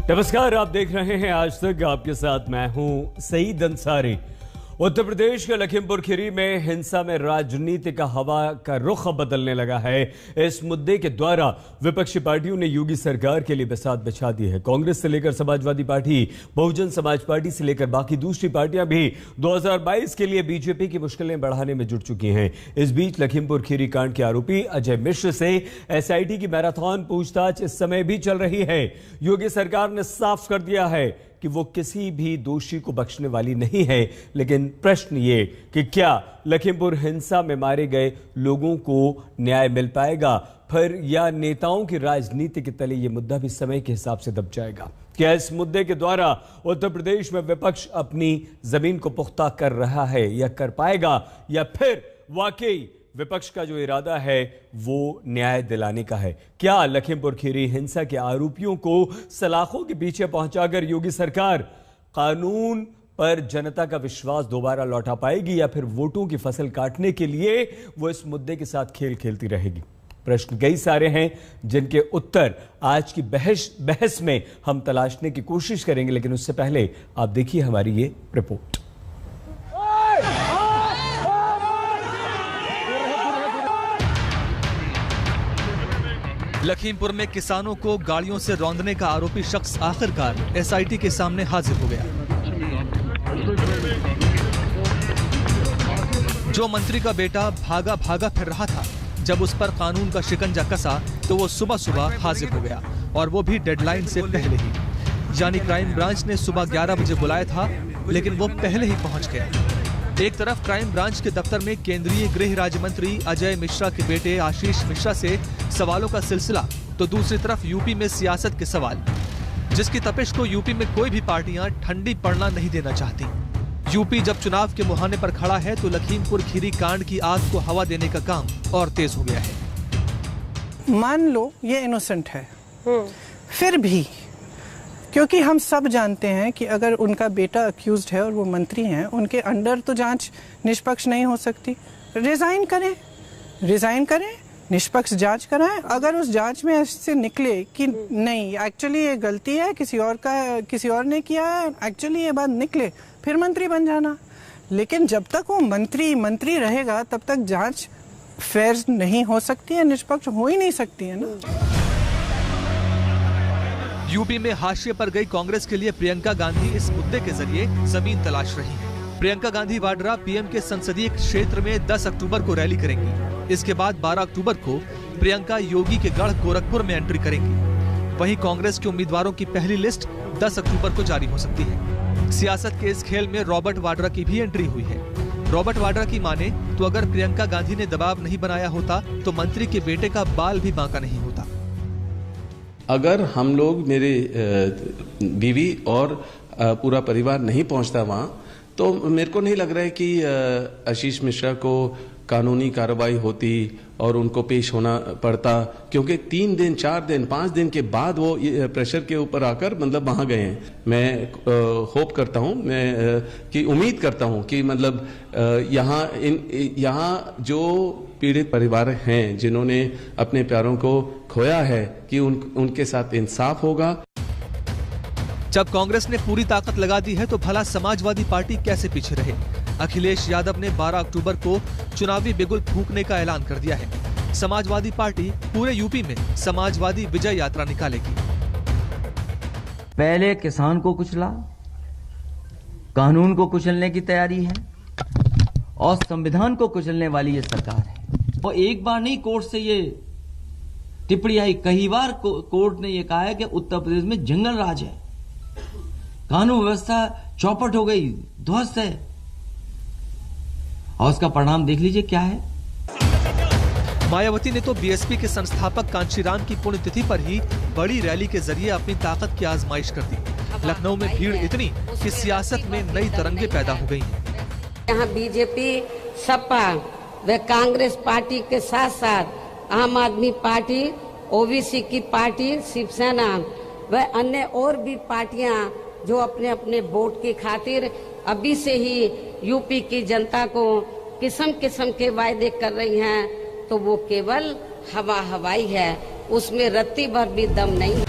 नमस्कार, आप देख रहे हैं आज तक। आपके साथ मैं हूं सईद अंसारी। उत्तर प्रदेश के लखीमपुर खीरी में हिंसा में राजनीति का हवा का रुख बदलने लगा है। इस मुद्दे के द्वारा विपक्षी पार्टियों ने योगी सरकार के लिए बिसात बिछा दी है। कांग्रेस से लेकर समाजवादी पार्टी, बहुजन समाज पार्टी से लेकर बाकी दूसरी पार्टियां भी 2022 के लिए बीजेपी की मुश्किलें बढ़ाने में जुट चुकी हैं। इस बीच लखीमपुर खीरी कांड के आरोपी अजय मिश्र से एसआईटी की मैराथन पूछताछ इस समय भी चल रही है। योगी सरकार ने साफ कर दिया है कि वो किसी भी दोषी को बख्शने वाली नहीं है, लेकिन प्रश्न ये कि क्या लखीमपुर हिंसा में मारे गए लोगों को न्याय मिल पाएगा फिर, या नेताओं की राजनीति के तले ये मुद्दा भी समय के हिसाब से दब जाएगा? क्या इस मुद्दे के द्वारा उत्तर प्रदेश में विपक्ष अपनी जमीन को पुख्ता कर रहा है या कर पाएगा, या फिर वाकई विपक्ष का जो इरादा है वो न्याय दिलाने का है? क्या लखीमपुर खीरी हिंसा के आरोपियों को सलाखों के पीछे पहुंचाकर योगी सरकार कानून पर जनता का विश्वास दोबारा लौटा पाएगी, या फिर वोटों की फसल काटने के लिए वो इस मुद्दे के साथ खेल खेलती रहेगी? प्रश्न कई सारे हैं जिनके उत्तर आज की बहस में हम तलाशने की कोशिश करेंगे, लेकिन उससे पहले आप देखिए हमारी ये रिपोर्ट। लखीमपुर में किसानों को गाड़ियों से रौंदने का आरोपी शख्स आखिरकार एसआईटी के सामने हाजिर हो गया। जो मंत्री का बेटा भागा भागा फिर रहा था, जब उस पर कानून का शिकंजा कसा तो वो सुबह सुबह हाजिर हो गया, और वो भी डेडलाइन से पहले ही। यानी क्राइम ब्रांच ने सुबह 11 बजे बुलाया था, लेकिन वो पहले ही पहुंच गया। एक तरफ क्राइम ब्रांच के दफ्तर में केंद्रीय गृह राज्य मंत्री अजय मिश्रा के बेटे आशीष मिश्रा से सवालों का सिलसिला, तो दूसरी तरफ यूपी में सियासत के सवाल, जिसकी तपिश को यूपी में कोई भी पार्टियां ठंडी पड़ना नहीं देना चाहती। यूपी जब चुनाव के मुहाने पर खड़ा है तो लखीमपुर खीरी कांड की आग को हवा देने का काम और तेज हो गया है। मान लो ये इनोसेंट है, फिर भी क्योंकि हम सब जानते हैं कि अगर उनका बेटा अक्यूज्ड है और वो मंत्री हैं, उनके अंडर तो जांच निष्पक्ष नहीं हो सकती। रिजाइन करें, निष्पक्ष जांच कराएं। अगर उस जांच में ऐसे निकले कि नहीं, एक्चुअली ये गलती है, किसी और ने किया है, एक्चुअली ये बात निकले, फिर मंत्री बन जाना। लेकिन जब तक वो मंत्री रहेगा तब तक जांच फेयर नहीं हो सकती है, निष्पक्ष हो ही नहीं सकती है ना। यूपी में हाशिए पर गई कांग्रेस के लिए प्रियंका गांधी इस मुद्दे के जरिए जमीन तलाश रही है। प्रियंका गांधी वाड्रा पीएम के संसदीय क्षेत्र में 10 अक्टूबर को रैली करेंगी। इसके बाद 12 अक्टूबर को प्रियंका योगी के गढ़ गोरखपुर में एंट्री करेंगी। वहीं कांग्रेस के उम्मीदवारों की पहली लिस्ट 10 अक्टूबर को जारी हो सकती है। सियासत के इस खेल में रॉबर्ट वाड्रा की भी एंट्री हुई है। रॉबर्ट वाड्रा की माने तो अगर प्रियंका गांधी ने दबाव नहीं बनाया होता तो मंत्री के बेटे का बाल भी बांका नहीं होता। अगर हम लोग, मेरे बीवी और पूरा परिवार नहीं पहुंचता वहां, तो मेरे को नहीं लग रहा है कि आशीष मिश्रा को कानूनी कार्रवाई होती और उनको पेश होना पड़ता, क्योंकि 3 दिन 4 दिन 5 दिन के बाद वो प्रेशर के ऊपर आकर मतलब वहां गए हैं। मैं होप करता हूं, कि उम्मीद करता हूं कि मतलब यहाँ जो पीड़ित परिवार हैं जिन्होंने अपने प्यारों को खोया है, कि उनके साथ इंसाफ होगा। जब कांग्रेस ने पूरी ताकत लगा दी है तो भला समाजवादी पार्टी कैसे पीछे रहे? अखिलेश यादव ने 12 अक्टूबर को चुनावी बिगुल फूंकने का ऐलान कर दिया है। समाजवादी पार्टी पूरे यूपी में समाजवादी विजय यात्रा निकालेगी। पहले किसान को कुचला, कानून को कुचलने की तैयारी है, और संविधान को कुचलने वाली ये सरकार है। और एक बार नहीं कोर्ट से ये टिप्पणी आई, कई बार कोर्ट ने ये कहा है कि उत्तर प्रदेश में जंगल राज है, कानून व्यवस्था चौपट हो गई, ध्वस्त है, और उसका परिणाम देख लीजिए क्या है। मायावती ने तो बीएसपी के संस्थापक कांशीराम की पुण्यतिथि पर ही बड़ी रैली के जरिए अपनी ताकत की आजमाइश कर दी। लखनऊ में भीड़ इतनी कि सियासत में नई तरंगे पैदा हो गई हैं। यहाँ बीजेपी, सपा व कांग्रेस पार्टी के साथ साथ आम आदमी पार्टी, ओबीसी की पार्टी, शिवसेना व अन्य और भी पार्टियां जो अपने अपने वोट की खातिर अभी से ही यूपी की जनता को किस्म किस्म के वायदे कर रही हैं, तो वो केवल हवाई है, उसमें रत्ती भर भी दम नहीं।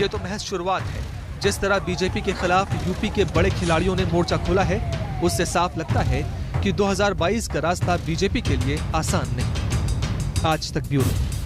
ये तो महज शुरुआत है। जिस तरह बीजेपी के खिलाफ यूपी के बड़े खिलाड़ियों ने मोर्चा खोला है, उससे साफ लगता है कि 2022 का रास्ता बीजेपी के लिए आसान नहीं। आज तक ब्यूरो।